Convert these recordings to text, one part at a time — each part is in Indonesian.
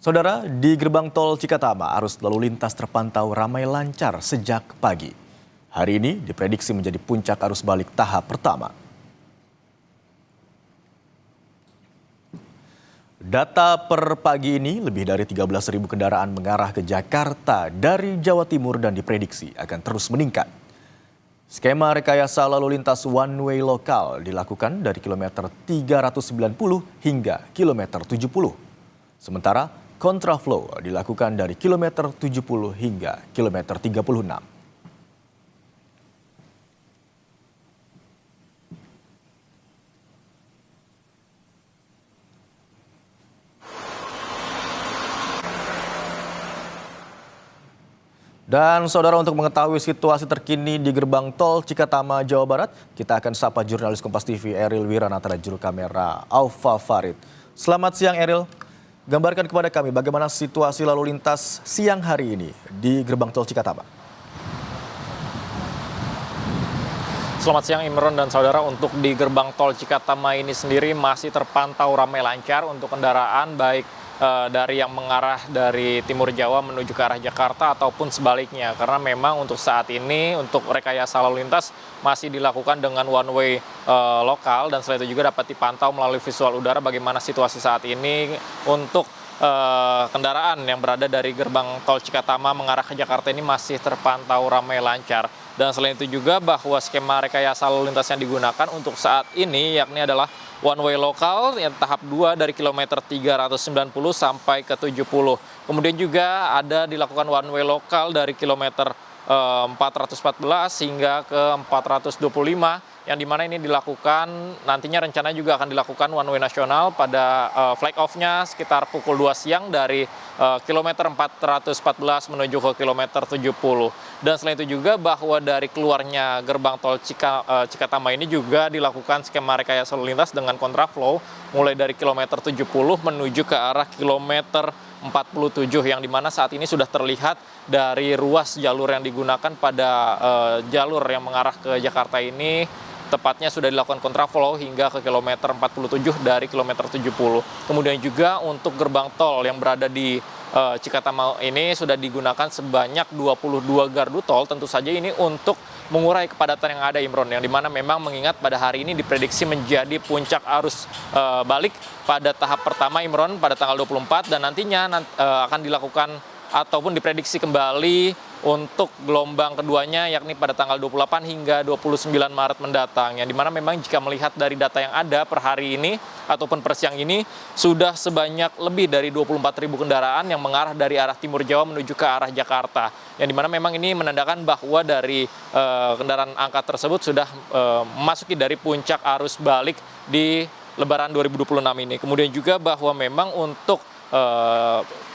Saudara, di gerbang tol Cikatama, arus lalu lintas terpantau ramai lancar sejak pagi. Hari ini diprediksi menjadi puncak arus balik tahap pertama. Data per pagi ini, lebih dari 13.000 kendaraan mengarah ke Jakarta dari Jawa Timur dan diprediksi akan terus meningkat. Skema rekayasa lalu lintas one way lokal dilakukan dari kilometer 390 hingga kilometer 70. Sementara kontraflow dilakukan dari kilometer 70 hingga kilometer 36. Dan saudara, untuk mengetahui situasi terkini di gerbang tol Cikatama, Jawa Barat, kita akan sapa jurnalis Kompas TV Eril Wiranata dan juru kamera Aufa Farid. Selamat siang Eril. Gambarkan kepada kami bagaimana situasi lalu lintas siang hari ini di gerbang tol Cikatama. Selamat siang Imron dan saudara, untuk di gerbang tol Cikatama ini sendiri masih terpantau ramai lancar untuk kendaraan baik dari yang mengarah dari Timur Jawa menuju ke arah Jakarta ataupun sebaliknya. Karena memang untuk saat ini untuk rekayasa lalu lintas masih dilakukan dengan one way lokal, dan selain itu juga dapat dipantau melalui visual udara bagaimana situasi saat ini untuk kendaraan yang berada dari gerbang tol Cikatama mengarah ke Jakarta ini masih terpantau ramai lancar. Dan selain itu juga bahwa skema rekayasa lalu lintas yang digunakan untuk saat ini yakni adalah one way lokal yang tahap 2 dari kilometer 390 sampai ke 70. Kemudian juga ada dilakukan one way lokal dari kilometer 414 hingga ke 425, yang dimana ini dilakukan nantinya rencana juga akan dilakukan one way nasional pada flag off-nya sekitar pukul 2 siang dari kilometer 414 menuju ke kilometer 70. Dan selain itu juga bahwa dari keluarnya gerbang tol Cikatama ini juga dilakukan skema rekayasa lalu lintas dengan kontraflow mulai dari kilometer 70 menuju ke arah kilometer 47, yang dimana saat ini sudah terlihat dari ruas jalur yang digunakan pada jalur yang mengarah ke Jakarta ini, tepatnya sudah dilakukan kontraflow hingga ke kilometer 47 dari kilometer 70. Kemudian juga untuk gerbang tol yang berada di Cikatama ini sudah digunakan sebanyak 22 gardu tol. Tentu saja ini untuk mengurai kepadatan yang ada, Imron, yang dimana memang mengingat pada hari ini diprediksi menjadi puncak arus balik pada tahap pertama, Imron, pada tanggal 24, dan nantinya akan dilakukan ataupun diprediksi kembali untuk gelombang keduanya yakni pada tanggal 28 hingga 29 Maret mendatang, yang dimana memang jika melihat dari data yang ada per hari ini ataupun per siang ini sudah sebanyak lebih dari 24.000 kendaraan yang mengarah dari arah Timur Jawa menuju ke arah Jakarta, yang dimana memang ini menandakan bahwa dari kendaraan angka tersebut sudah memasuki dari puncak arus balik di Lebaran 2026 ini. Kemudian juga bahwa memang untuk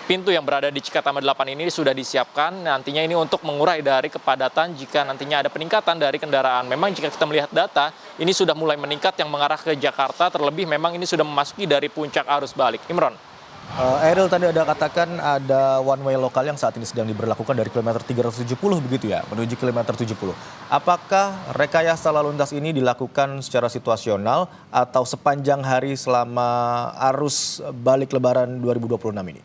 pintu yang berada di Cikatama 8 ini sudah disiapkan nantinya ini untuk mengurai dari kepadatan jika nantinya ada peningkatan dari kendaraan. Memang jika kita melihat data, ini sudah mulai meningkat yang mengarah ke Jakarta, terlebih memang ini sudah memasuki dari puncak arus balik. Imron. Eril, tadi ada katakan ada one way lokal yang saat ini sedang diberlakukan dari kilometer 370 begitu ya, menuju kilometer 70. Apakah rekayasa lalu lintas ini dilakukan secara situasional atau sepanjang hari selama arus balik Lebaran 2026 ini?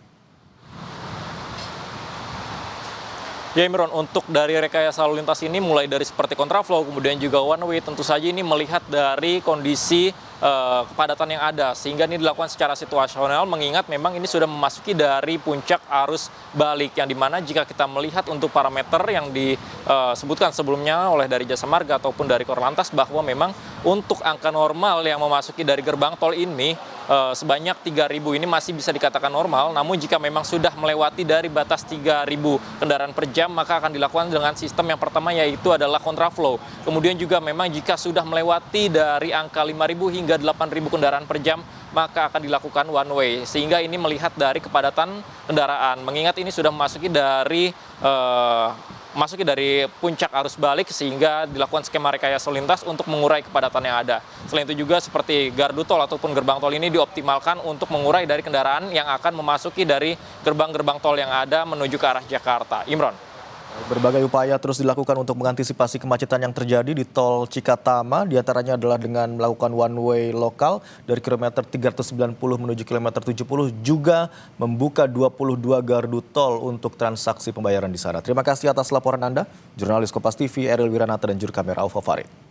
Ya Imron, untuk dari rekayasa lalu lintas ini mulai dari seperti kontraflow, kemudian juga one way, tentu saja ini melihat dari kondisi kepadatan yang ada, sehingga ini dilakukan secara situasional mengingat memang ini sudah memasuki dari puncak arus balik, yang dimana jika kita melihat untuk parameter yang disebutkan sebelumnya oleh dari Jasa Marga ataupun dari Korlantas bahwa memang untuk angka normal yang memasuki dari gerbang tol ini sebanyak 3.000 ini masih bisa dikatakan normal, namun jika memang sudah melewati dari batas 3.000 kendaraan per jam maka akan dilakukan dengan sistem yang pertama, yaitu adalah kontraflow. Kemudian juga memang jika sudah melewati dari angka 5.000 hingga 8.000 kendaraan per jam maka akan dilakukan one way, sehingga ini melihat dari kepadatan kendaraan mengingat ini sudah memasuki dari puncak arus balik, sehingga dilakukan skema rekayasa lalu lintas untuk mengurai kepadatan yang ada. Selain itu juga seperti gardu tol ataupun gerbang tol ini dioptimalkan untuk mengurai dari kendaraan yang akan memasuki dari gerbang-gerbang tol yang ada menuju ke arah Jakarta. Imron. Berbagai upaya terus dilakukan untuk mengantisipasi kemacetan yang terjadi di tol Cikatama, diantaranya adalah dengan melakukan one way lokal dari kilometer 390 menuju kilometer 70, juga membuka 22 gardu tol untuk transaksi pembayaran di sana. Terima kasih atas laporan Anda, jurnalis Kompas TV Eril Wiranata dan juru kamera Alfa Farid.